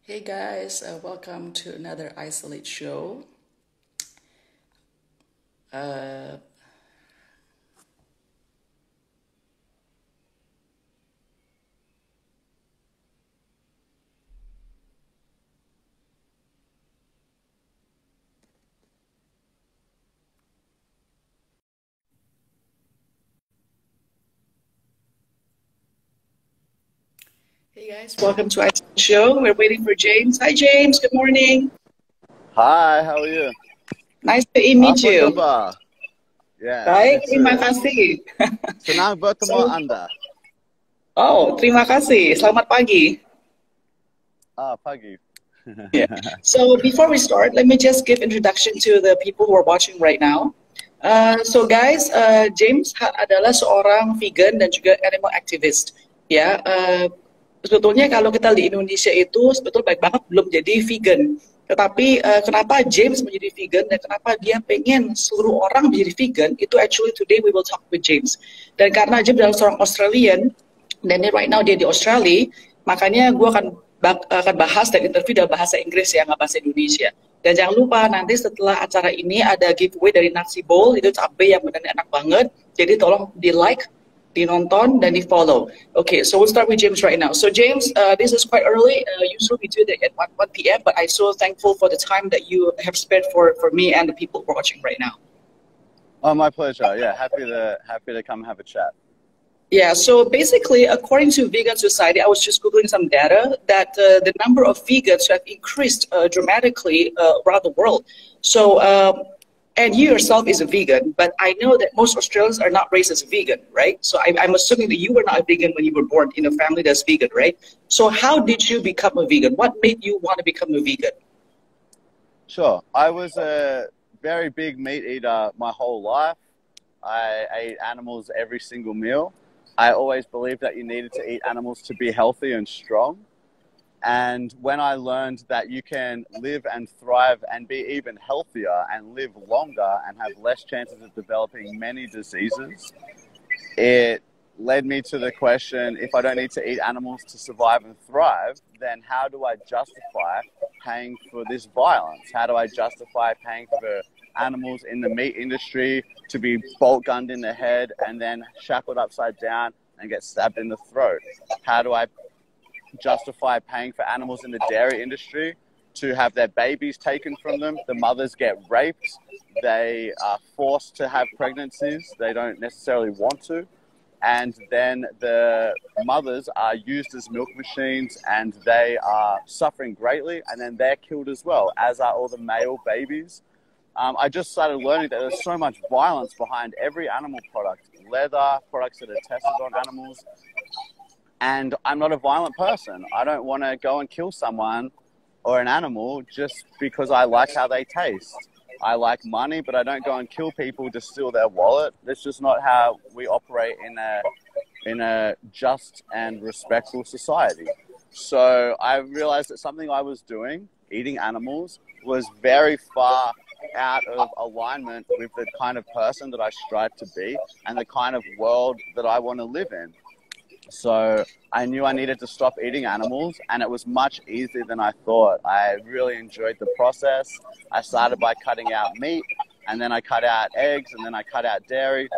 Hey guys, welcome to another Isolate show. Uh, hey guys, welcome to Isolate show. We're waiting for James. Hi James, good morning. Hi, how are you? Nice to meet Apa you. khabar? Yeah, you Baik, terima too. kasih. Senang bertemu So, Anda. terima kasih. Selamat pagi. Pagi. Yeah. So before we start, let me just give introduction to the people who are watching right now. So guys, James adalah seorang vegan dan juga animal activist. Ya, sebetulnya kalau kita di Indonesia itu sebetulnya baik banget belum jadi vegan. Tetapi kenapa James menjadi vegan dan kenapa dia pengen seluruh orang menjadi vegan, itu actually today we will talk with James. Dan karena James adalah seorang Australian, dan right now dia di Australia, makanya gue akan bahas dan interview dalam bahasa Inggris ya, nggak bahasa Indonesia. Dan jangan lupa nanti setelah acara ini ada giveaway dari nasi bowl, itu cabai yang benar enak banget. Jadi tolong di like, dinonton, dan di follow. Okay, so we'll start with James right now. So James, this is quite early. Usually we do it at 1 p.m., but I'm so thankful for the time that you have spent for me and the people watching right now. Oh, my pleasure. Yeah, happy to come have a chat. Yeah, so basically, according to Vegan Society, I was just Googling some data that the number of vegans have increased dramatically around the world. So, and you yourself is a vegan, but I know that most Australians are not raised as a vegan, right? So I'm assuming that you were not a vegan when you were born in a family that's vegan, right? So how did you become a vegan? What made you want to become a vegan? Sure. I was a very big meat eater my whole life. I ate animals every single meal. I always believed that you needed to eat animals to be healthy and strong. And when I learned that you can live and thrive and be even healthier and live longer and have less chances of developing many diseases, it led me to the question, if I don't need to eat animals to survive and thrive, then how do I justify paying for this violence? How do I justify paying for animals in the meat industry to be bolt gunned in the head and then shackled upside down and get stabbed in the throat? How do I justify paying for animals in the dairy industry to have their babies taken from them? The mothers get raped. They are forced to have pregnancies they don't necessarily want to. And then the mothers are used as milk machines and they are suffering greatly, and then they're killed as well, as are all the male babies. I just started learning that there's so much violence behind every animal product, leather, products that are tested on animals. And I'm not a violent person. I don't want to go and kill someone or an animal just because I like how they taste. I like money, but I don't go and kill people to steal their wallet. That's just not how we operate in a just and respectful society. So I realized that something I was doing, eating animals, was very far out of alignment with the kind of person that I strive to be and the kind of world that I want to live in. So I knew I needed to stop eating animals, and it was much easier than I thought. I really enjoyed the process. I started by cutting out meat, and then I cut out eggs, and then I cut out dairy.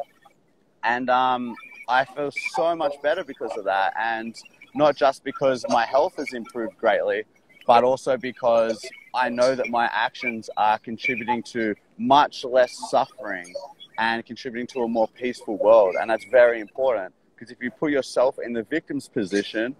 And I feel so much better because of that. And not just because my health has improved greatly, but also because I know that my actions are contributing to much less suffering and contributing to a more peaceful world. And that's very important. Because if you put yourself in the victim's position,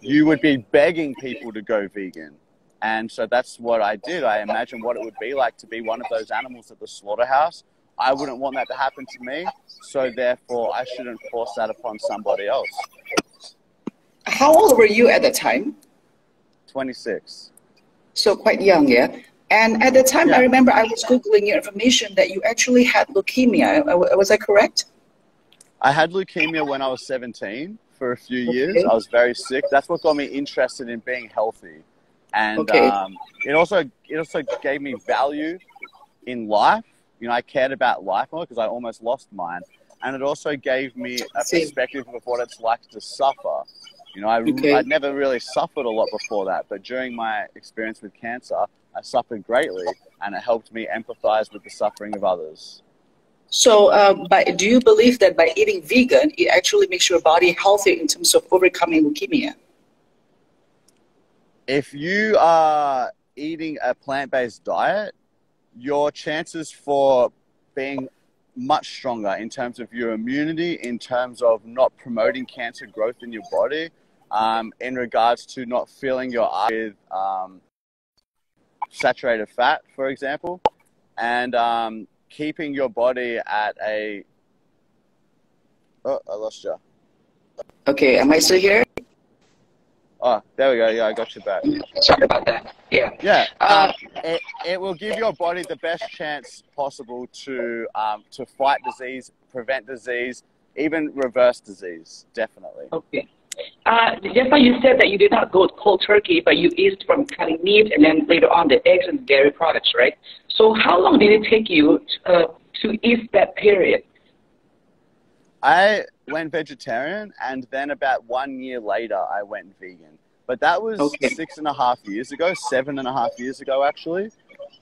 you would be begging people to go vegan. And so that's what I did. I imagined what it would be like to be one of those animals at the slaughterhouse. I wouldn't want that to happen to me. So therefore, I shouldn't force that upon somebody else. How old were you at the time? 26. So quite young, yeah? And at the time, Yeah. I remember I was Googling your information that you actually had leukemia. Was that correct? I had leukemia when I was 17 for a few years. Okay. I was very sick. That's what got me interested in being healthy. And Okay. it also gave me value in life. You know, I cared about life more because I almost lost mine. And it also gave me a Same. perspective of what it's like to suffer. You know, Okay. I'd never really suffered a lot before that, but during my experience with cancer, I suffered greatly, and it helped me empathize with the suffering of others. So, do you believe that by eating vegan, it actually makes your body healthier in terms of overcoming leukemia? If you are eating a plant-based diet, your chances for being much stronger in terms of your immunity, in terms of not promoting cancer growth in your body, in regards to not filling your eye with saturated fat, for example, and keeping your body at a... Oh, I lost you. Okay, am I still here? Oh, there we go. Yeah, I got you back. Sorry about that. Yeah. Yeah, it will give your body the best chance possible to fight disease, prevent disease, even reverse disease, definitely. Okay. Just like you said that you did not go cold turkey, but you eased from cutting meat and then later on the eggs and dairy products, right? So how long did it take you to ease that period? I went vegetarian, and then about 1 year later, I went vegan. But that was Okay. 6.5 years ago, 7.5 years ago, actually.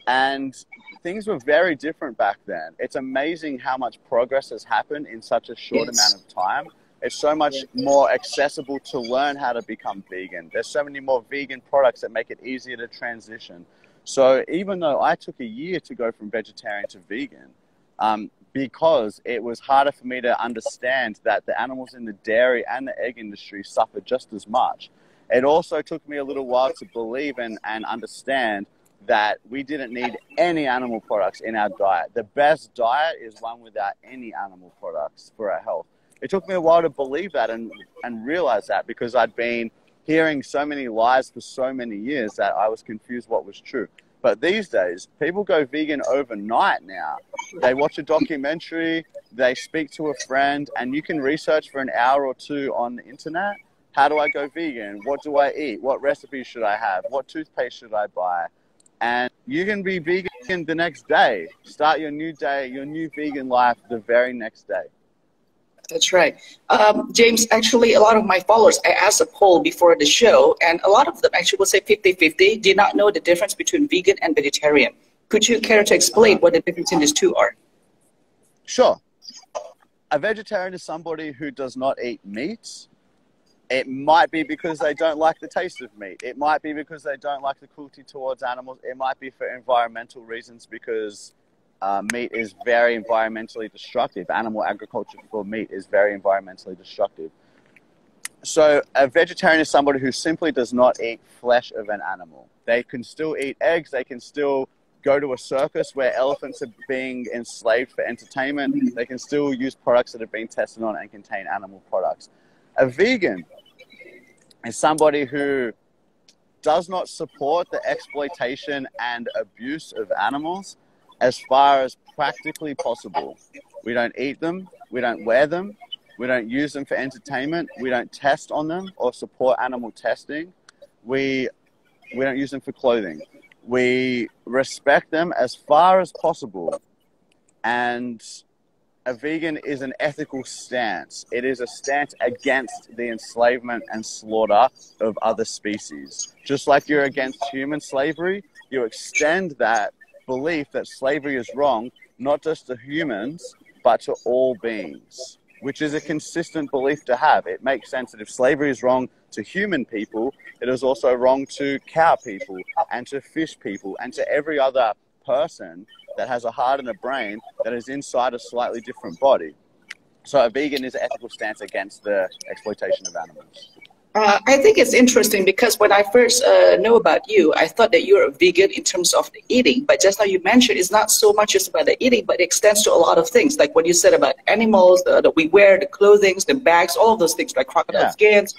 And things were very different back then. It's amazing how much progress has happened in such a short amount of time. It's so much more accessible to learn how to become vegan. There's so many more vegan products that make it easier to transition. So even though I took a year to go from vegetarian to vegan, because it was harder for me to understand that the animals in the dairy and the egg industry suffer just as much, it also took me a little while to believe and understand that we didn't need any animal products in our diet. The best diet is one without any animal products for our health. It took me a while to believe that and realize that, because I'd been hearing so many lies for so many years that I was confused what was true. But these days, people go vegan overnight now. They watch a documentary, they speak to a friend, and you can research for an hour or two on the internet. How do I go vegan? What do I eat? What recipes should I have? What toothpaste should I buy? And you can be vegan the next day. Start your new day, your new vegan life the very next day. That's right. James, actually, a lot of my followers, I asked a poll before the show, and a lot of them actually would say 50-50, did not know the difference between vegan and vegetarian. Could you care to explain what the difference in these two are? Sure. A vegetarian is somebody who does not eat meat. It might be because they don't like the taste of meat. It might be because they don't like the cruelty towards animals. It might be for environmental reasons, because meat is very environmentally destructive. Animal agriculture for meat is very environmentally destructive. So a vegetarian is somebody who simply does not eat flesh of an animal. They can still eat eggs. They can still go to a circus where elephants are being enslaved for entertainment. They can still use products that have been tested on and contain animal products. A vegan is somebody who does not support the exploitation and abuse of animals as far as practically possible. We don't eat them, we don't wear them, we don't use them for entertainment, we don't test on them or support animal testing, we don't use them for clothing. We respect them as far as possible. And a vegan is an ethical stance. It is a stance against the enslavement and slaughter of other species. Just like you're against human slavery, you extend that belief that slavery is wrong, not just to humans, but to all beings, which is a consistent belief to have. It makes sense that if slavery is wrong to human people, it is also wrong to cow people and to fish people and to every other person that has a heart and a brain that is inside a slightly different body. So a vegan is an ethical stance against the exploitation of animals. I think it's interesting because when I first know about you, I thought that you're a vegan in terms of the eating. But just now you mentioned it's not so much just about the eating, but it extends to a lot of things. Like what you said about animals that we wear, the clothing, the bags, all of those things, like crocodile skins,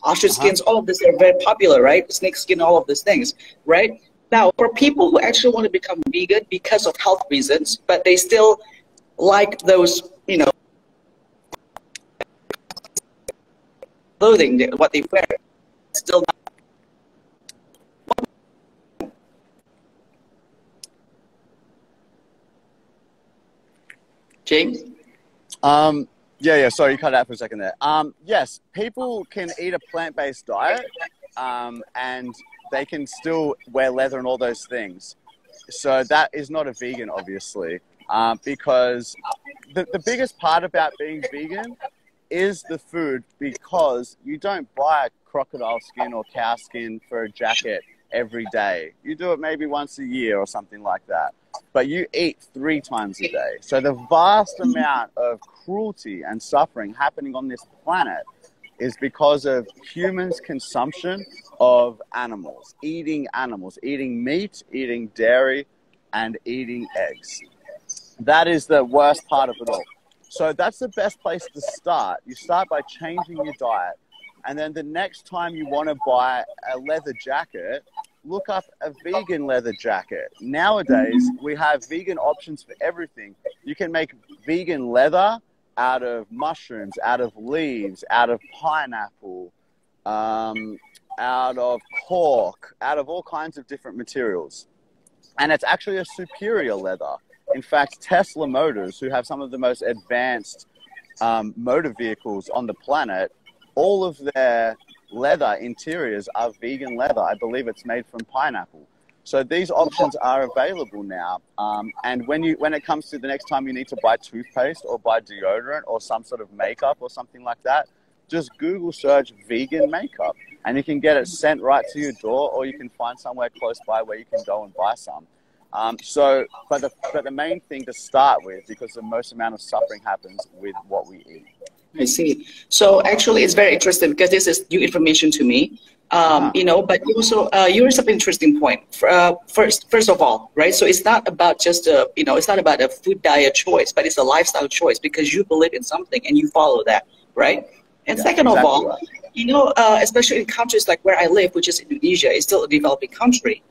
ostrich skins, all of this are very popular, right? Snake skin, all of these things, right? Now, for people who actually want to become vegan because of health reasons, but they still like those, you know, clothing, what they wear, still not. James? Yeah. Sorry, you cut out for a second there. Yes, people can eat a plant-based diet, and they can still wear leather and all those things. So that is not a vegan, obviously, because the biggest part about being vegan is the food, because you don't buy crocodile skin or cow skin for a jacket every day. You do it maybe once a year or something like that. But you eat 3 times a day. So the vast amount of cruelty and suffering happening on this planet is because of humans' consumption of animals, eating meat, eating dairy, and eating eggs. That is the worst part of it all. So that's the best place to start. You start by changing your diet. And then the next time you want to buy a leather jacket, look up a vegan leather jacket. Nowadays, we have vegan options for everything. You can make vegan leather out of mushrooms, out of leaves, out of pineapple, out of cork, out of all kinds of different materials. And it's actually a superior leather. In fact, Tesla Motors, who have some of the most advanced motor vehicles on the planet, all of their leather interiors are vegan leather. I believe it's made from pineapple. So these options are available now. And when it comes to the next time you need to buy toothpaste or buy deodorant or some sort of makeup or something like that, just Google search vegan makeup and you can get it sent right to your door, or you can find somewhere close by where you can go and buy some. But the main thing to start with, because the most amount of suffering happens with what we eat. I see. So actually, it's very interesting because this is new information to me. You know, but also you raised up an interesting point. First of all, right? So it's not about just it's not about a food diet choice, but it's a lifestyle choice because you believe in something and you follow that, right? And second of all, right. You know, especially in countries like where I live, which is Indonesia, it's still a developing country.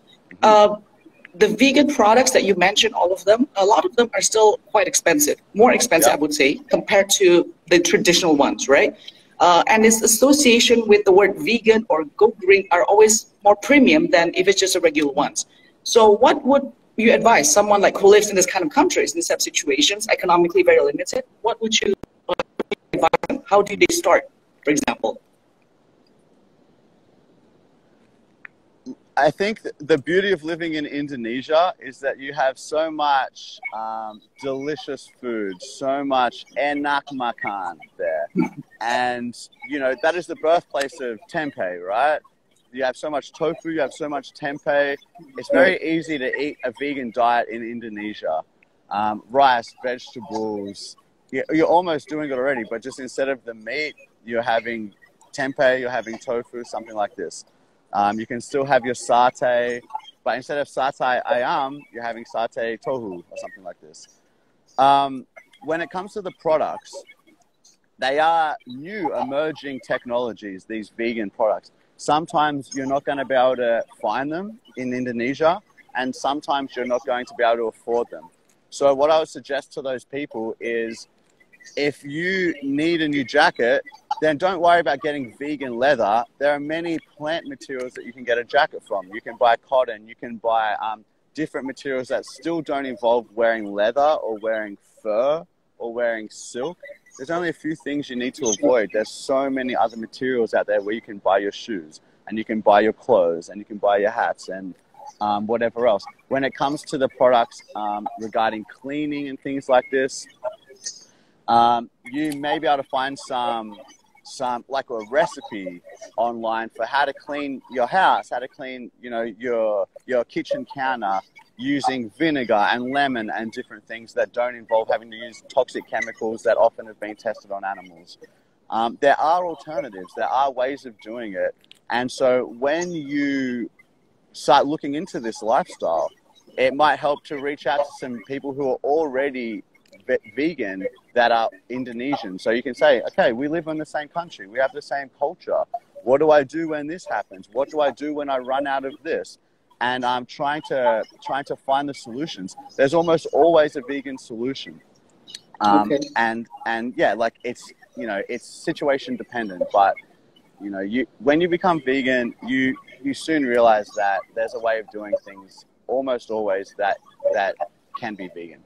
The vegan products that you mentioned, all of them, a lot of them are still quite expensive, more expensive, I would say, compared to the traditional ones, right? And its association with the word vegan or go green are always more premium than if it's just a regular ones. So what would you advise someone like who lives in this kind of countries, in these type of situations, economically very limited? What would you advise them? How do they start, for example? I think the beauty of living in Indonesia is that you have so much delicious food, so much enak makan there. And, you know, that is the birthplace of tempeh, right? You have so much tofu, you have so much tempeh. It's very easy to eat a vegan diet in Indonesia. Rice, vegetables, you're almost doing it already, but just instead of the meat, you're having tempeh, you're having tofu, something like this. You can still have your satay, but instead of satay ayam, you're having satay tohu or something like this. When it comes to the products, they are new emerging technologies, these vegan products. Sometimes you're not going to be able to find them in Indonesia, and sometimes you're not going to be able to afford them. So what I would suggest to those people is, if you need a new jacket, then don't worry about getting vegan leather. There are many plant materials that you can get a jacket from. You can buy cotton, you can buy different materials that still don't involve wearing leather or wearing fur or wearing silk. There's only a few things you need to avoid. There's so many other materials out there where you can buy your shoes and you can buy your clothes and you can buy your hats and whatever else. When it comes to the products regarding cleaning and things like this, you may be able to find some like a recipe online for how to clean your house, how to clean, you know, your kitchen counter using vinegar and lemon and different things that don't involve having to use toxic chemicals that often have been tested on animals. There are alternatives. There are ways of doing it. And so when you start looking into this lifestyle, it might help to reach out to some people who are already vegan that are Indonesian. So you can say, okay, we live in the same country. We have the same culture. What do I do when this happens? What do I do when I run out of this? And I'm trying to find the solutions. There's almost always a vegan solution. Okay. And yeah, like it's situation dependent, but you know, when you become vegan, you soon realize that there's a way of doing things almost always that can be vegan.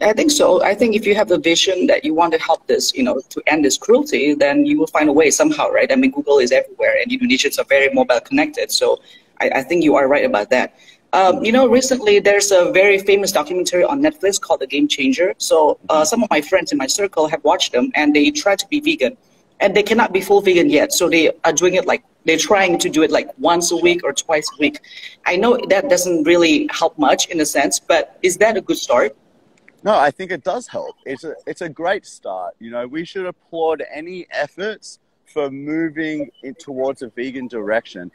I think so. I think if you have the vision that you want to help this, to end this cruelty, then you will find a way somehow, right? I mean, Google is everywhere, and Indonesians are very mobile connected. So I think you are right about that. Recently there's a very famous documentary on Netflix called The Game Changer. So some of my friends in my circle have watched them, and they try to be vegan, and they cannot be full vegan yet. So they are doing it they're trying to do it like once a week or twice a week. I know that doesn't really help much in a sense, but is that a good start? No, I think it does help. It's a great start. We should applaud any efforts for moving towards a vegan direction.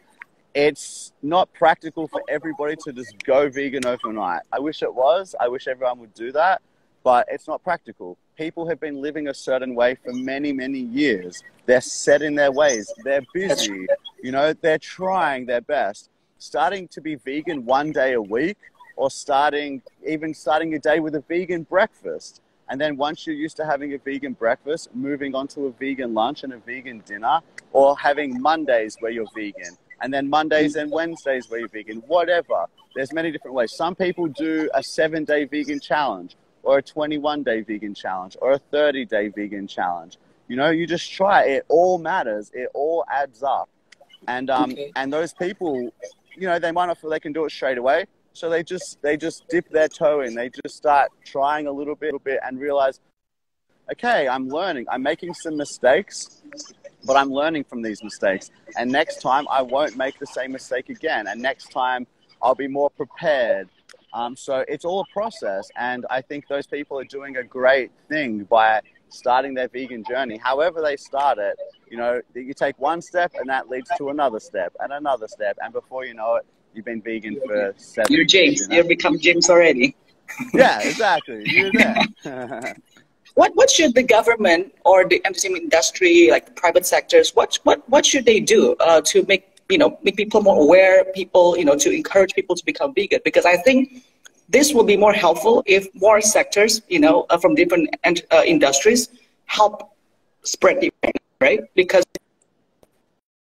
It's not practical for everybody to just go vegan overnight. I wish it was. I wish everyone would do that, but it's not practical. People have been living a certain way for many, many years. They're set in their ways. They're busy. They're trying their best. Starting to be vegan one day a week, or starting a day with a vegan breakfast. And then once you're used to having a vegan breakfast, moving on to a vegan lunch and a vegan dinner, or having Mondays where you're vegan, and then Mondays and Wednesdays where you're vegan, whatever. There's many different ways. Some people do a 7-day vegan challenge, or a 21-day vegan challenge, or a 30-day vegan challenge. You just try. It all matters. It all adds up. And and those people, they might not feel they can do it straight away. So they just dip their toe in. They just start trying a little bit and realize, okay, I'm learning. I'm making some mistakes, but I'm learning from these mistakes. And next time I won't make the same mistake again. And next time I'll be more prepared. So it's all a process. And I think those people are doing a great thing by starting their vegan journey. However they start it, you take one step and that leads to another step and another step. And before you know it, you've been vegan for 7 years. You're James. You've become James already. Yeah, exactly. You're there. What should the government or the entertainment industry, like the private sectors, what should they do to make people more aware, to encourage people to become vegan? Because I think this will be more helpful if more sectors, from different industries help spread the awareness, right? Because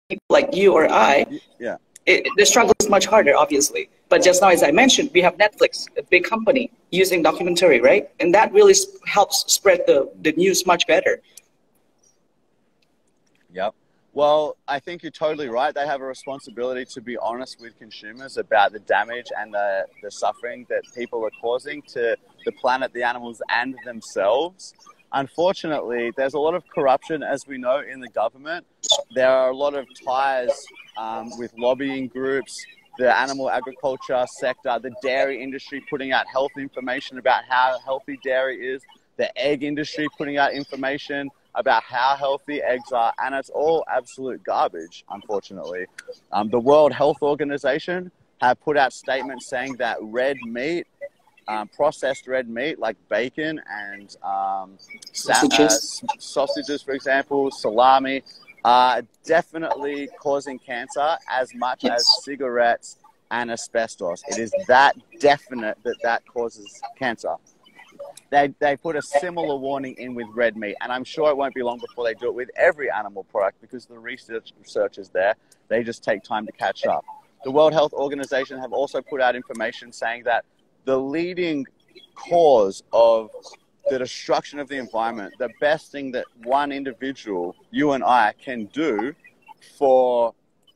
people like you or I, yeah. The struggle is much harder, obviously. But just now, as I mentioned, we have Netflix, a big company, using documentary, right? And that really helps spread the news much better. Yep. Well, I think you're totally right. They have a responsibility to be honest with consumers about the damage and the suffering that people are causing to the planet, the animals, and themselves. Unfortunately, there's a lot of corruption, as we know, in the government. There are a lot of ties with lobbying groups, the animal agriculture sector, the dairy industry putting out health information about how healthy dairy is, the egg industry putting out information about how healthy eggs are, and it's all absolute garbage, unfortunately. The World Health Organization have put out statements saying that red meat, processed red meat like bacon and sausages, for example, salami, are definitely causing cancer as much as cigarettes and asbestos. It is that definite that causes cancer. They put a similar warning in with red meat, and I'm sure it won't be long before they do it with every animal product because the research is there. They just take time to catch up. The World Health Organization have also put out information saying that the leading cause of the destruction of the environment, the best thing that one individual, you and I, can do for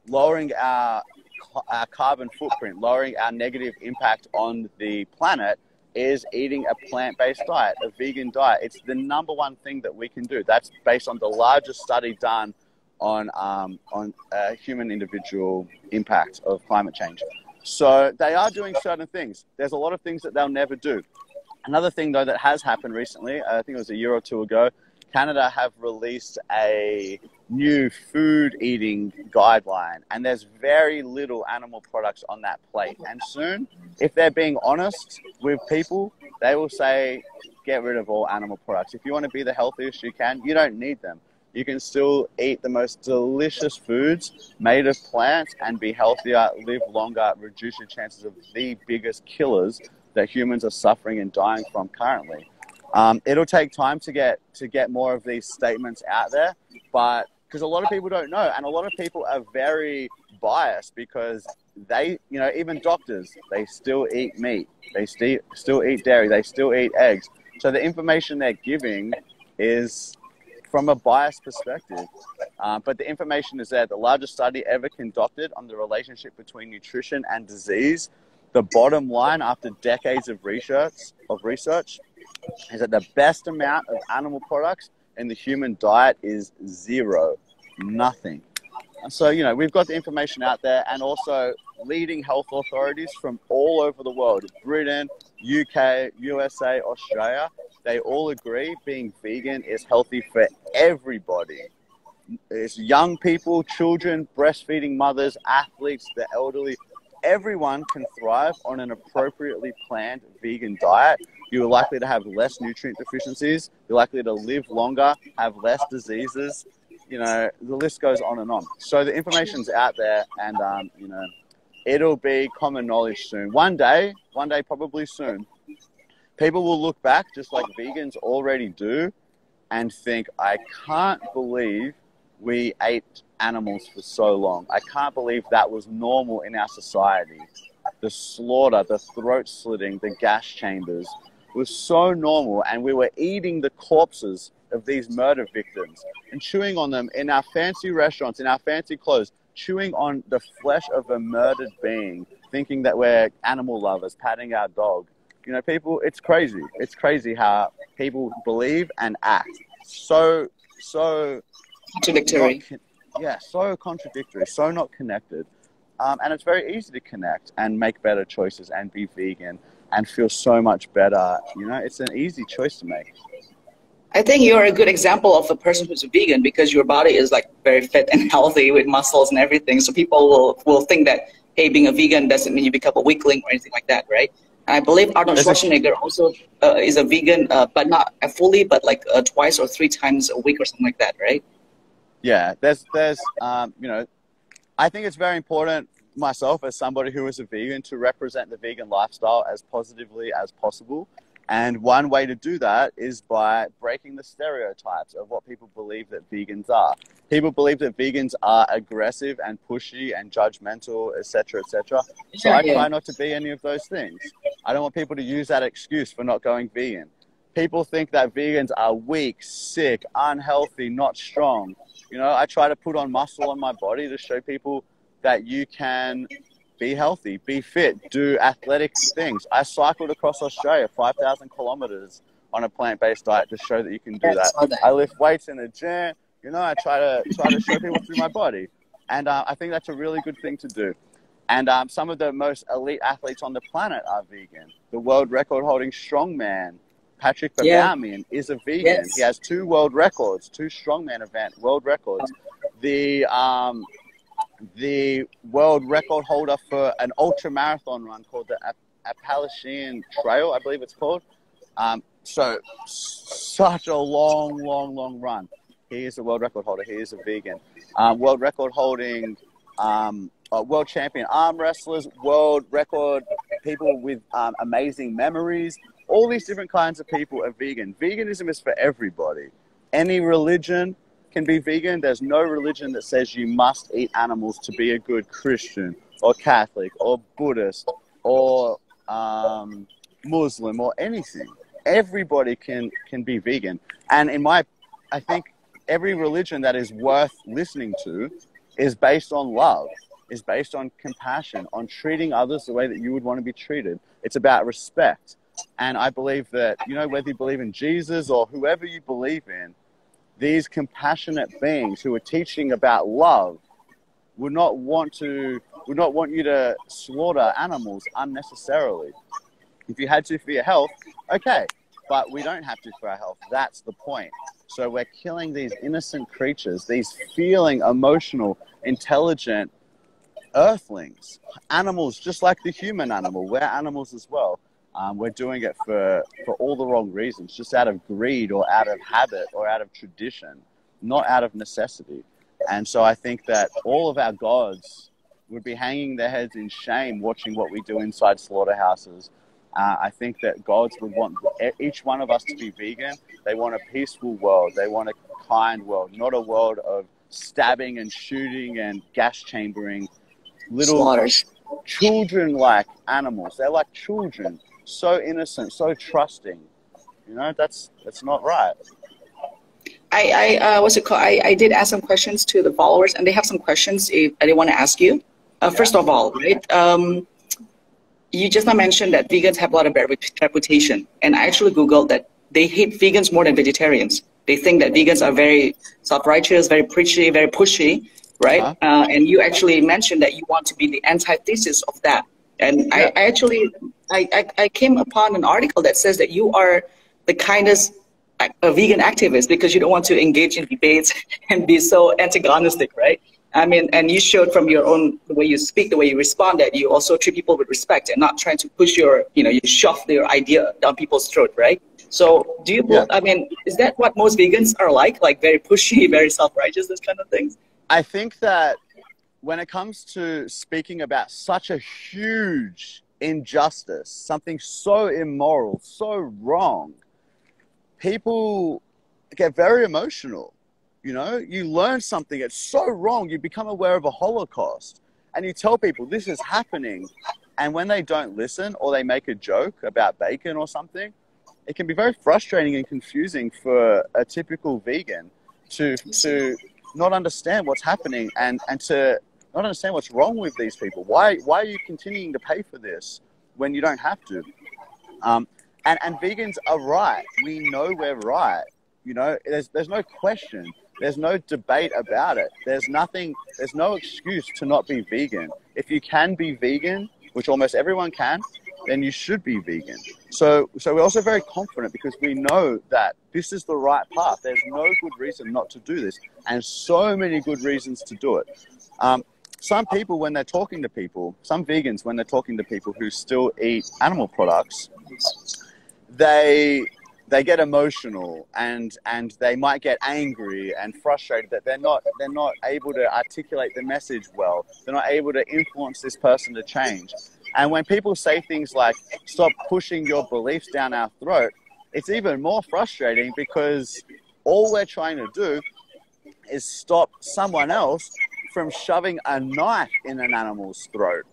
lowering our carbon footprint, lowering our negative impact on the planet, is eating a plant-based diet, a vegan diet. It's the number one thing that we can do. That's based on the largest study done on human individual impact of climate change. So they are doing certain things. There's a lot of things that they'll never do. Another thing, though, that has happened recently, I think it was a year or two ago, Canada have released a new food eating guideline, and there's very little animal products on that plate. And soon, if they're being honest with people, they will say, get rid of all animal products. If you want to be the healthiest you can, you don't need them. You can still eat the most delicious foods made of plants and be healthier, live longer, reduce your chances of the biggest killers that humans are suffering and dying from currently. It'll take time to get more of these statements out there, but because a lot of people don't know, and a lot of people are very biased because they, even doctors, they still eat meat, they still eat dairy, they still eat eggs. So the information they're giving is from a biased perspective. But the information is there. The largest study ever conducted on the relationship between nutrition and disease. The bottom line after decades of research is that the best amount of animal products in the human diet is zero, nothing. And so, you know, we've got the information out there, and also leading health authorities from all over the world, Britain, UK, USA, Australia, they all agree being vegan is healthy for everybody. It's young people, children, breastfeeding mothers, athletes, the elderly. Everyone can thrive on an appropriately planned vegan diet. You're likely to have less nutrient deficiencies. You're likely to live longer, have less diseases. You know, the list goes on and on. So the information's out there, and, you know, it'll be common knowledge soon. One day, probably soon, people will look back, just like vegans already do, and think, I can't believe we ate animals for so long. I can't believe that was normal in our society. The slaughter, the throat slitting, the gas chambers was so normal, and we were eating the corpses of these murder victims and chewing on them in our fancy restaurants, in our fancy clothes, chewing on the flesh of a murdered being, thinking that we're animal lovers, patting our dog. You know, people, it's crazy. It's crazy how people believe and act. So Contradictory. So contradictory, so not connected. And it's very easy to connect and make better choices and be vegan and feel so much better. You know, it's an easy choice to make. I think you're a good example of a person who's a vegan, because your body is like very fit and healthy with muscles and everything. So people will think that, hey, being a vegan doesn't mean you become a weakling or anything like that, right? And I believe Arnold Schwarzenegger also is a vegan, but not fully, but like twice or three times a week or something like that, right? Yeah, there's you know, I think it's very important, myself as somebody who is a vegan, to represent the vegan lifestyle as positively as possible. And one way to do that is by breaking the stereotypes of what people believe that vegans are. People believe that vegans are aggressive and pushy and judgmental, etc., etc. So I try not to be any of those things. I don't want people to use that excuse for not going vegan. People think that vegans are weak, sick, unhealthy, not strong. You know, I try to put on muscle on my body to show people that you can be healthy, be fit, do athletic things. I cycled across Australia 5,000 kilometers on a plant-based diet to show that you can do that. I lift weights in the gym. You know, I try to show people through my body. And I think that's a really good thing to do. And some of the most elite athletes on the planet are vegan. The world record-holding strongman, Patrick Baboumian, is a vegan. Yes. He has 2 world records, 2 strongman event world records. The world record holder for an ultra marathon run called the Appalachian Trail, I believe it's called. So such a long run. He is a world record holder. He is a vegan. World record holding, world champion arm wrestlers, world record people with amazing memories. All these different kinds of people are vegan. Veganism is for everybody. Any religion can be vegan. There's no religion that says you must eat animals to be a good Christian or Catholic or Buddhist or Muslim or anything. Everybody can be vegan. And I think every religion that is worth listening to is based on love, is based on compassion, on treating others the way that you would want to be treated. It's about respect. And I believe that, you know, whether you believe in Jesus or whoever you believe in, these compassionate beings who are teaching about love would not want you to slaughter animals unnecessarily. If you had to for your health, okay, but we don't have to for our health. That's the point. So we're killing these innocent creatures, these feeling, emotional, intelligent earthlings, animals just like the human animal. We're animals as well. We're doing it for all the wrong reasons, just out of greed or out of habit or out of tradition, not out of necessity. And so I think that all of our gods would be hanging their heads in shame watching what we do inside slaughterhouses. I think that gods would want each one of us to be vegan. They want a peaceful world. They want a kind world, not a world of stabbing and shooting and gas chambering little children-like animals. They're like children. So innocent, so trusting. You know, that's not right. What's it called? I did ask some questions to the followers, and they have some questions they want to ask you. First of all, right? You just now mentioned that vegans have a lot of bad reputation, and I actually Googled that they hate vegans more than vegetarians. They think that vegans are very self-righteous, very preachy, very pushy, right? And you actually mentioned that you want to be the antithesis of that. And I came upon an article that says that you are the kindest a vegan activist because you don't want to engage in debates and be so antagonistic, right? I mean, and you showed from your own, the way you speak, the way you respond, that you also treat people with respect and not trying to push your, you shove your idea down people's throat, right? So do you, I mean, is that what most vegans are like very pushy, very self-righteous, this kind of things? I think that when it comes to speaking about such a huge injustice, something so immoral, so wrong, people get very emotional. You know, you learn something, it's so wrong, you become aware of a Holocaust, and you tell people this is happening, and when they don't listen or they make a joke about bacon or something, it can be very frustrating and confusing for a typical vegan to not understand what's happening and to not understand what's wrong with these people. Why are you continuing to pay for this when you don't have to? And vegans are right. We know we're right. You know, there's no question. There's no debate about it. There's no excuse to not be vegan. If you can be vegan, which almost everyone can, then you should be vegan. So we're also very confident because we know that this is the right path. There's no good reason not to do this, and so many good reasons to do it. Some people, when they're talking to people, some vegans, when they're talking to people who still eat animal products, they get emotional and they might get angry and frustrated that they're not able to articulate the message well. They're not able to influence this person to change. And when people say things like, stop pushing your beliefs down our throat, it's even more frustrating because all we're trying to do is stop someone else from shoving a knife in an animal's throat.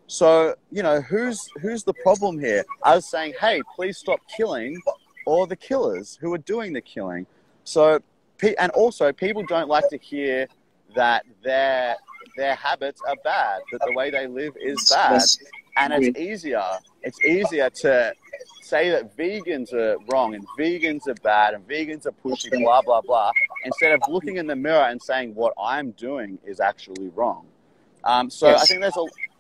So, you know, who's the problem here? I was saying, hey, please stop killing, or the killers who are doing the killing. So, and also people don't like to hear that their habits are bad, that the way they live is bad. And it's easier to say that vegans are wrong and vegans are bad and vegans are pushy, blah, blah, blah, instead of looking in the mirror and saying what I'm doing is actually wrong. I think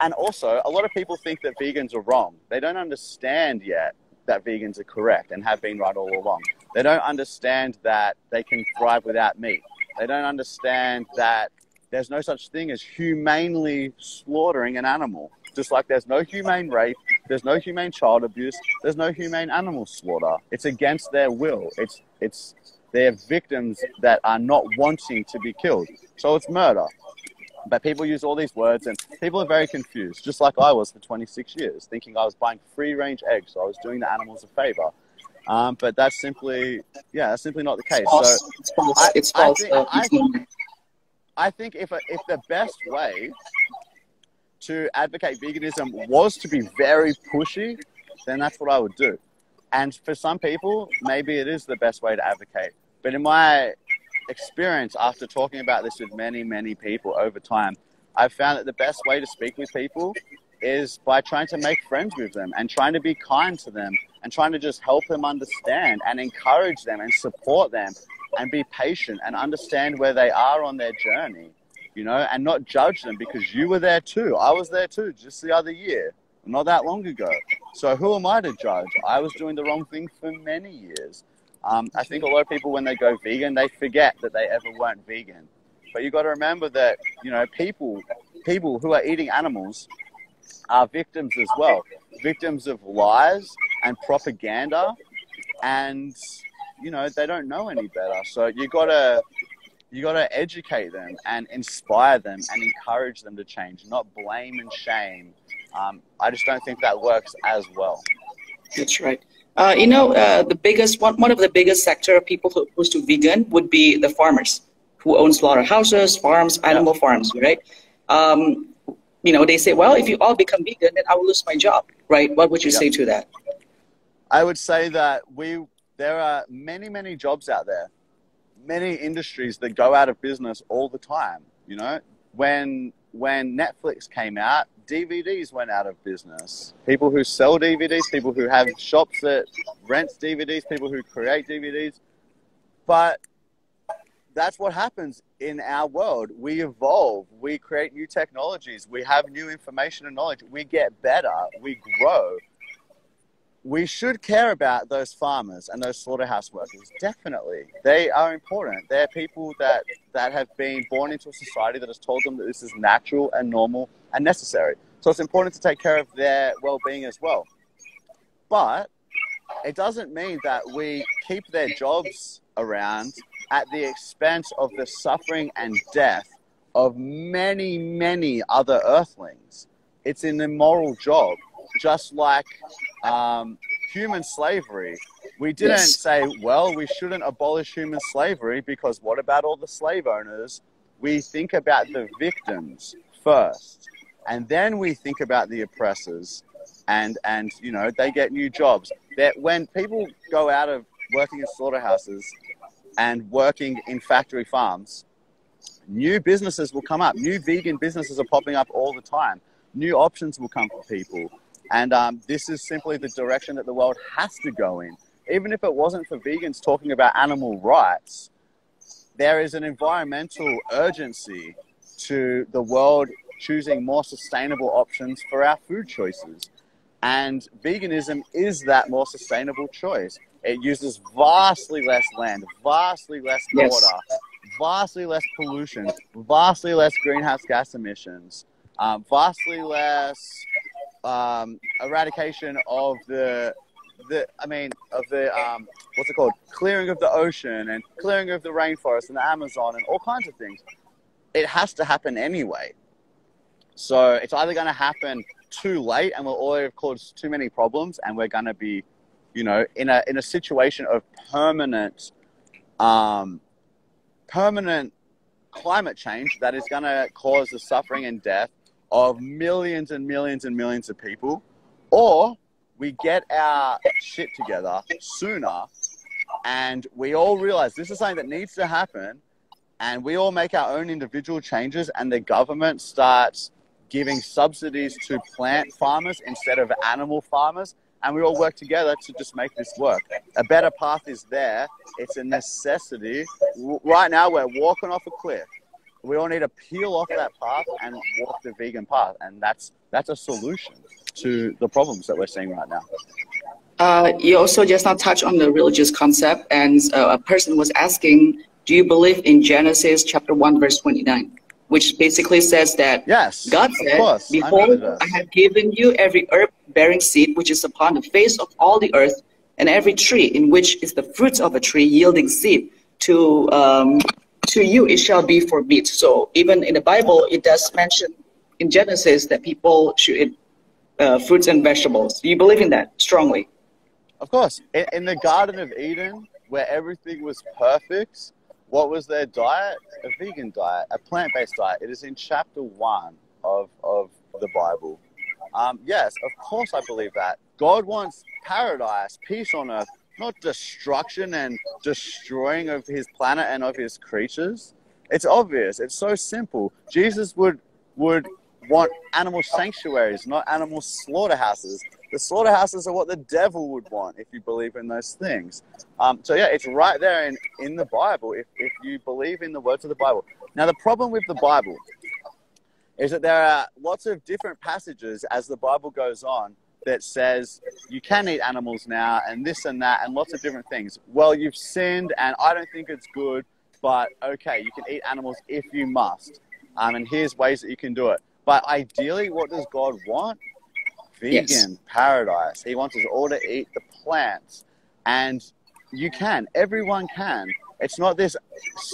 and also a lot of people think that vegans are wrong. They don't understand yet that vegans are correct and have been right all along. They don't understand that they can thrive without meat. They don't understand that there's no such thing as humanely slaughtering an animal. Just like there's no humane rape, there's no humane child abuse, there's no humane animal slaughter. It's against their will. It's their victims that are not wanting to be killed. So it's murder. But people use all these words and people are very confused, just like I was for 26 years, thinking I was buying free-range eggs, so I was doing the animals a favor. But that's simply not the case. It's false. I think if the best way to advocate veganism was to be very pushy, then that's what I would do. And for some people, maybe it is the best way to advocate. But in my experience, after talking about this with many, many people over time, I've found that the best way to speak with people is by trying to make friends with them and trying to be kind to them and trying to just help them understand and encourage them and support them and be patient and understand where they are on their journey, you know, and not judge them because you were there too. I was there too just the other year, not that long ago. So who am I to judge? I was doing the wrong thing for many years. I think a lot of people, when they go vegan, they forget that they ever weren't vegan. But you've got to remember that, you know, people who are eating animals are victims as well. Victims of lies and propaganda. And, you know, they don't know any better. So you got to educate them and inspire them and encourage them to change, not blame and shame. I just don't think that works as well. That's right. You know, one of the biggest sector of people who oppose to vegan would be the farmers who own slaughterhouses, farms, animal farms, right? You know, they say, well, if you all become vegan, then I will lose my job, right? What would you say to that? I would say that there are many, many jobs out there, many industries that go out of business all the time. You know, when Netflix came out, DVDs went out of business. People who sell DVDs, people who have shops that rent DVDs, people who create DVDs. But that's what happens in our world. We evolve, we create new technologies, we have new information and knowledge, we get better, we grow. We should care about those farmers and those slaughterhouse workers, definitely. They are important. They're people that have been born into a society that has told them that this is natural and normal and necessary. So it's important to take care of their well-being as well. But it doesn't mean that we keep their jobs around at the expense of the suffering and death of many, many other earthlings. It's an immoral job, just like human slavery. We didn't say, well, we shouldn't abolish human slavery because what about all the slave owners? We think about the victims first, and then we think about the oppressors, and you know, they get new jobs. That when people go out of working in slaughterhouses and working in factory farms, new businesses will come up. New vegan businesses are popping up all the time. New options will come for people. And this is simply the direction that the world has to go in. Even if it wasn't for vegans talking about animal rights, there is an environmental urgency to the world choosing more sustainable options for our food choices. And veganism is that more sustainable choice. It uses vastly less land, vastly less water, vastly less pollution, vastly less greenhouse gas emissions, vastly less eradication of what's it called? Clearing of the ocean and clearing of the rainforest and the Amazon and all kinds of things. It has to happen anyway. So it's either going to happen too late and we'll already have caused too many problems and we're going to be, you know, in a situation of permanent climate change that is going to cause the suffering and death of millions and millions and millions of people, or we get our shit together sooner and we all realize this is something that needs to happen and we all make our own individual changes and the government starts giving subsidies to plant farmers instead of animal farmers, and we all work together to just make this work. A better path is there. It's a necessity. Right now, we're walking off a cliff. We all need to peel off that path and walk the vegan path, and that's a solution to the problems that we're seeing right now. You also just now touched on the religious concept, and a person was asking, do you believe in Genesis chapter 1, verse 29? Which basically says that God said, behold, I have given you every herb bearing seed which is upon the face of all the earth, and every tree in which is the fruits of a tree yielding seed. To you it shall be for meat. So even in the Bible, it does mention in Genesis that people should eat fruits and vegetables. Do you believe in that strongly? Of course. In the Garden of Eden, where everything was perfect, what was their diet? A vegan diet, a plant-based diet. It is in chapter 1 of the Bible. Yes, of course I believe that. God wants paradise, peace on earth, not destruction and destroying of his planet and of his creatures. It's obvious. It's so simple. Jesus would want animal sanctuaries, not animal slaughterhouses. The slaughterhouses are what the devil would want if you believe in those things. So yeah, it's right there in the Bible if you believe in the words of the Bible. Now the problem with the Bible is that there are lots of different passages as the Bible goes on that says you can eat animals now and this and that and lots of different things. Well, you've sinned and I don't think it's good, but okay, you can eat animals if you must. And here's ways that you can do it. But ideally, what does God want? Vegan paradise. He wants us all to eat the plants. And you can. Everyone can. It's not this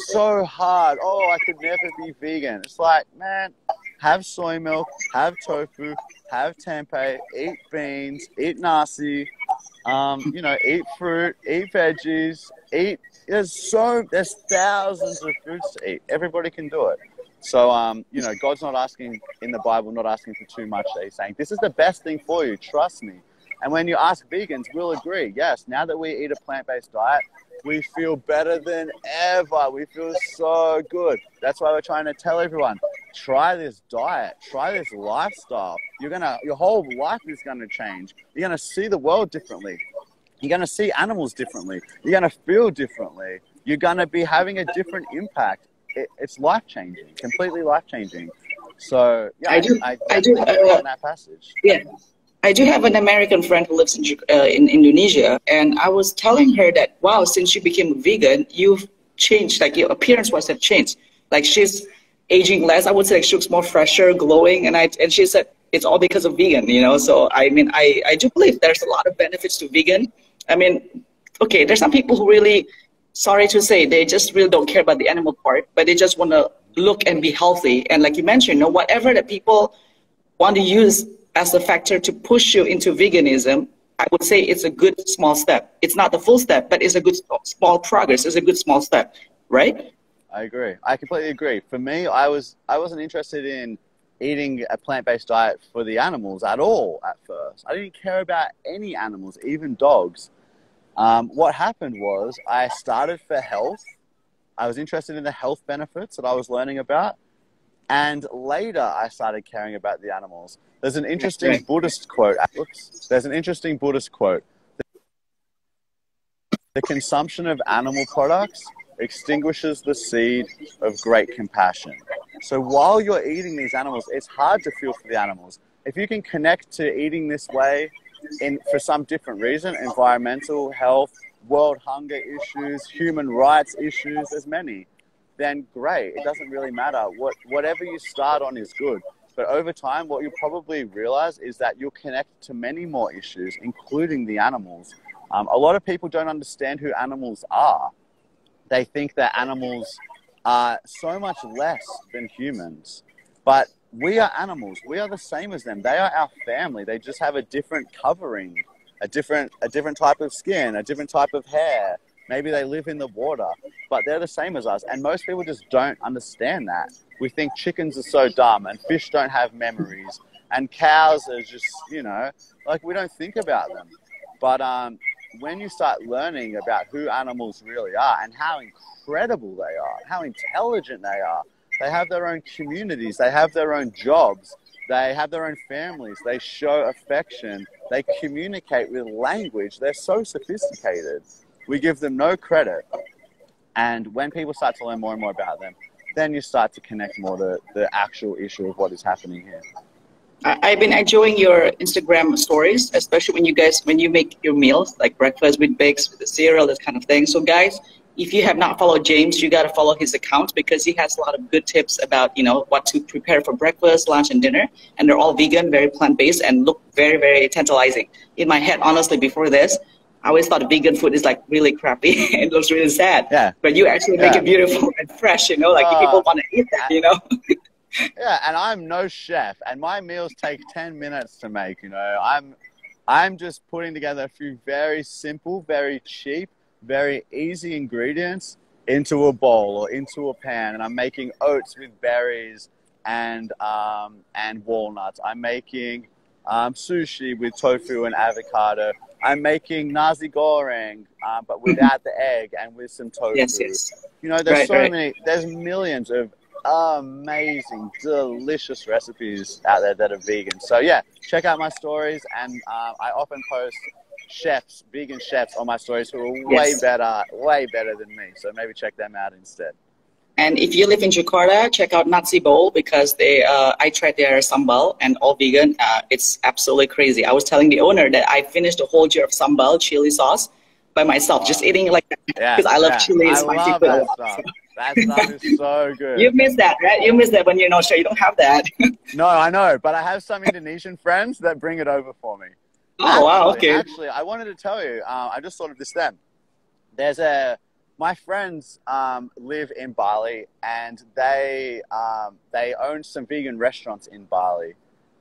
so hard, oh, I could never be vegan. It's like, man, have soy milk, have tofu, have tempeh, eat beans, eat nasi, you know, eat fruit, eat veggies, eat. There's thousands of foods to eat. Everybody can do it. So, you know, God's not asking in the Bible, not asking for too much. He's saying, this is the best thing for you. Trust me. And when you ask vegans, we'll agree, yes, now that we eat a plant-based diet, we feel better than ever. We feel so good. That's why we're trying to tell everyone, try this diet, try this lifestyle. Your whole life is gonna change. You're gonna see the world differently. You're gonna see animals differently. You're gonna feel differently. You're gonna be having a different impact. It's life-changing, completely life-changing. So yeah, I do on that passage. Yeah. I do have an American friend who lives in Indonesia, and I was telling her that, wow, since you became a vegan, you've changed, like your appearance-wise have changed. Like she's aging less. I would say like she looks more fresher, glowing, and she said it's all because of vegan, you know. So I mean, I do believe there's a lot of benefits to vegan. I mean, okay, there's some people who really, sorry to say, they just really don't care about the animal part, but they just want to look and be healthy. And like you mentioned, you know, whatever that people want to use as a factor to push you into veganism, I would say it's a good small step. It's not the full step, but it's a good small progress. It's a good small step, right? I agree. I completely agree. For me, I wasn't interested in eating a plant-based diet for the animals at all at first. I didn't care about any animals, even dogs. What happened was I started for health. I was interested in the health benefits that I was learning about. And later I started caring about the animals. There's an interesting Buddhist quote. There's an interesting Buddhist quote. The consumption of animal products extinguishes the seed of great compassion. So while you're eating these animals, it's hard to feel for the animals. If you can connect to eating this way for some different reason, environmental, health, world hunger issues, human rights issues, there's many, then great. It doesn't really matter. Whatever you start on is good. But over time, what you'll probably realize is that you'll connect to many more issues, including the animals. A lot of people don't understand who animals are. They think that animals are so much less than humans. But we are animals. We are the same as them. They are our family. They just have a different covering, a different type of skin, a different type of hair. Maybe they live in the water, but they're the same as us. And most people just don't understand that. We think chickens are so dumb and fish don't have memories and cows are just, you know, like we don't think about them. But when you start learning about who animals really are and how incredible they are, how intelligent they have their own communities, they have their own jobs, they have their own families, they show affection, they communicate with language, they're so sophisticated. We give them no credit. And when people start to learn more and more about them, then you start to connect more to the actual issue of what is happening here. I've been enjoying your Instagram stories, especially when you make your meals, like breakfast with bakes, with the cereal, this kind of thing. So guys, if you have not followed James, you got to follow his account because he has a lot of good tips about, you know, what to prepare for breakfast, lunch, and dinner. And they're all vegan, very plant-based, and look very, very tantalizing. In my head, honestly, before this, I always thought vegan food is like really crappy. It looks really sad. Yeah. But you actually make it beautiful and fresh, you know, like people want to eat that, you know. Yeah, and I'm no chef, and my meals take 10 minutes to make, you know. I'm just putting together a few very simple, very cheap, very easy ingredients into a bowl or into a pan, and I'm making oats with berries and walnuts. I'm making sushi with tofu and avocado. I'm making nasi goreng, but without the egg and with some tofu. Yes. You know, there's many, there's millions of amazing, delicious recipes out there that are vegan. So yeah, check out my stories, and I often post vegan chefs on my stories who are way better than me. So maybe check them out instead. And if you live in Jakarta, check out Nasi Bowl because I tried their sambal and all vegan. It's absolutely crazy. I was telling the owner that I finished a whole jar of sambal chili sauce by myself, just eating it like that because I love chili. I love that stuff. That stuff is so good. You miss that, right? You miss that when you're not sure you don't have that. No, I know, but I have some Indonesian friends that bring it over for me. Oh, wow, okay. Actually, I wanted to tell you, I just thought of this then. My friends live in Bali, and they own some vegan restaurants in Bali.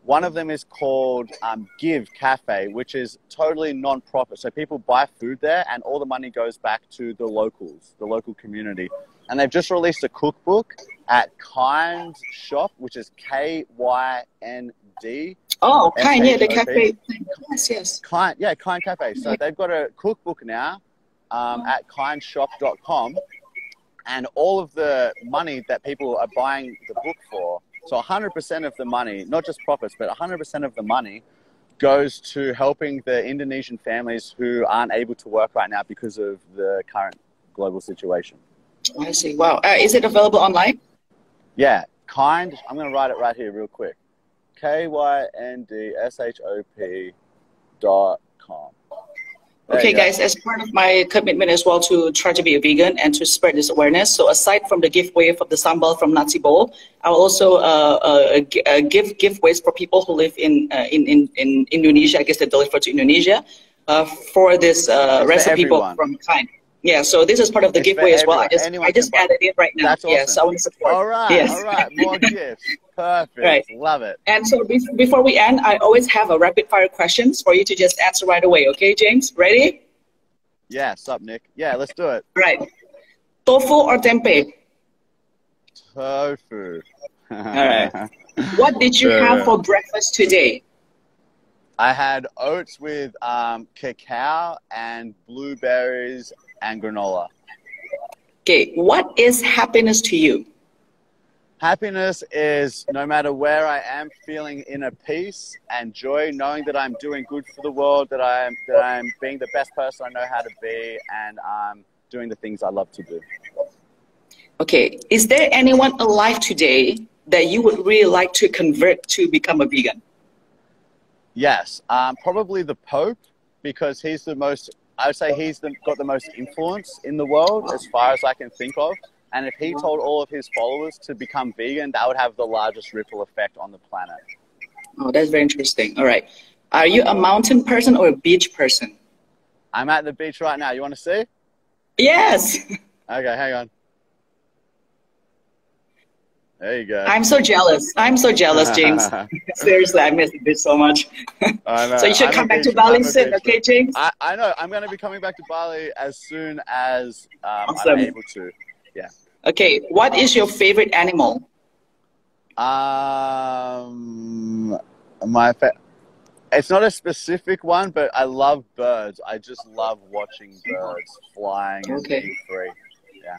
One of them is called Give Cafe, which is totally non-profit. So people buy food there, and all the money goes back to the locals, the local community. And they've just released a cookbook at Kind Shop, which is Kynd. Oh, Kind, yeah, the cafe. yes. Kind, yeah, Kind Cafe. So they've got a cookbook now at kindshop.com, and all of the money that people are buying the book for, so 100% of the money, not just profits, but 100% of the money goes to helping the Indonesian families who aren't able to work right now because of the current global situation. I see. Wow. Is it available online? Yeah, Kind, I'm going to write it right here real quick. KYNDSHOP.com. Okay, guys, as part of my commitment as well to try to be a vegan and to spread this awareness, so aside from the giveaway of the sambal from Nasi Bowl, I will also give giveaways for people who live in Indonesia. I guess they deliver to Indonesia for this recipe book from Kind. Yeah, so this is part of the giveaway as well. I just added it right now. That's awesome. Yes, I want to support. All right, yes. All right, more gifts. Perfect. Right. Love it. And so before we end, I always have a rapid fire questions for you to just answer right away. Okay, James? Ready? Yeah, sup, Nick? Yeah, let's do it. Right. Tofu or tempeh? Tofu. All right. What did you have for breakfast today? I had oats with cacao and blueberries and granola. Okay. What is happiness to you? Happiness is no matter where I am, feeling inner peace and joy, knowing that I'm doing good for the world, that I'm being the best person I know how to be, and I'm doing the things I love to do. Okay. Is there anyone alive today that you would really like to convert to become a vegan? Yes, probably the Pope, because he's the most, I would say he's got the most influence in the world as far as I can think of. And if he told all of his followers to become vegan, that would have the largest ripple effect on the planet. Oh, that's very interesting. All right. Are you a mountain person or a beach person? I'm at the beach right now. You want to see? Yes. Okay, hang on. There you go. I'm so jealous. I'm so jealous, James. Seriously, I miss this so much. I know. So you should come back to Bali soon, okay, James? I know. I'm going to be coming back to Bali as soon as Awesome. I'm able to. Yeah. Okay. What is your favorite animal? It's not a specific one, but I love birds. I just love watching birds flying and being free. Yeah.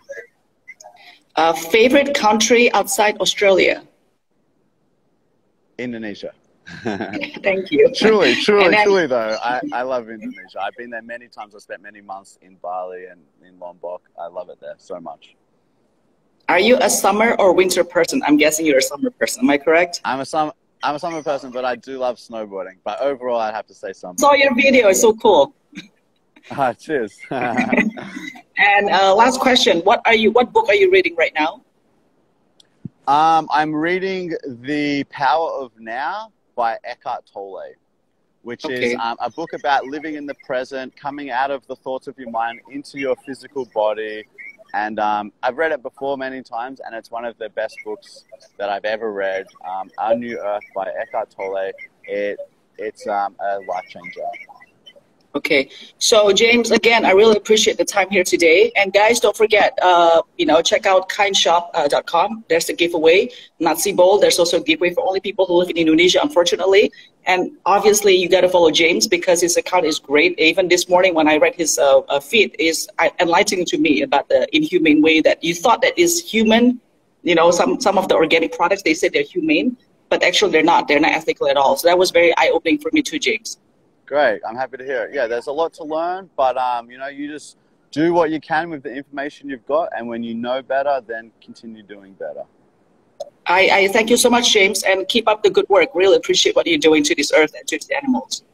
Favorite country outside Australia? Indonesia. Thank you. Truly though. I love Indonesia. I've been there many times. I spent many months in Bali and in Lombok. I love it there so much. Are you a summer or winter person? I'm guessing you're a summer person. Am I correct? I'm a summer person, but I do love snowboarding. But overall, I'd have to say summer. Saw your video. It's so cool. Cheers. And last question. What book are you reading right now? I'm reading The Power of Now by Eckhart Tolle, which is a book about living in the present, coming out of the thoughts of your mind into your physical body. And I've read it before many times, and it's one of the best books that I've ever read. Our New Earth by Eckhart Tolle. It's a life changer. Okay, so James, again, I really appreciate the time here today. And guys, don't forget, check out kindshop.com. There's the giveaway. Nasi Bowl, there's also a giveaway for only people who live in Indonesia, unfortunately. And obviously, you got to follow James because his account is great. Even this morning when I read his feed, is enlightening to me about the inhumane way that you thought that is human. You know, some of the organic products, they say they're humane, but actually they're not. They're not ethical at all. So that was very eye-opening for me too, James. Great. I'm happy to hear it. Yeah, there's a lot to learn, but, you just do what you can with the information you've got. And when you know better, then continue doing better. I thank you so much, James, and keep up the good work. Really appreciate what you're doing to this earth and to the animals.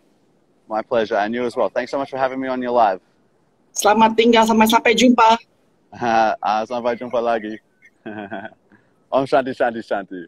My pleasure. And you as well. Thanks so much for having me on your live. Selamat tinggal, sampai jumpa. Sampai jumpa lagi. Om Shanti, Shanti, Shanti.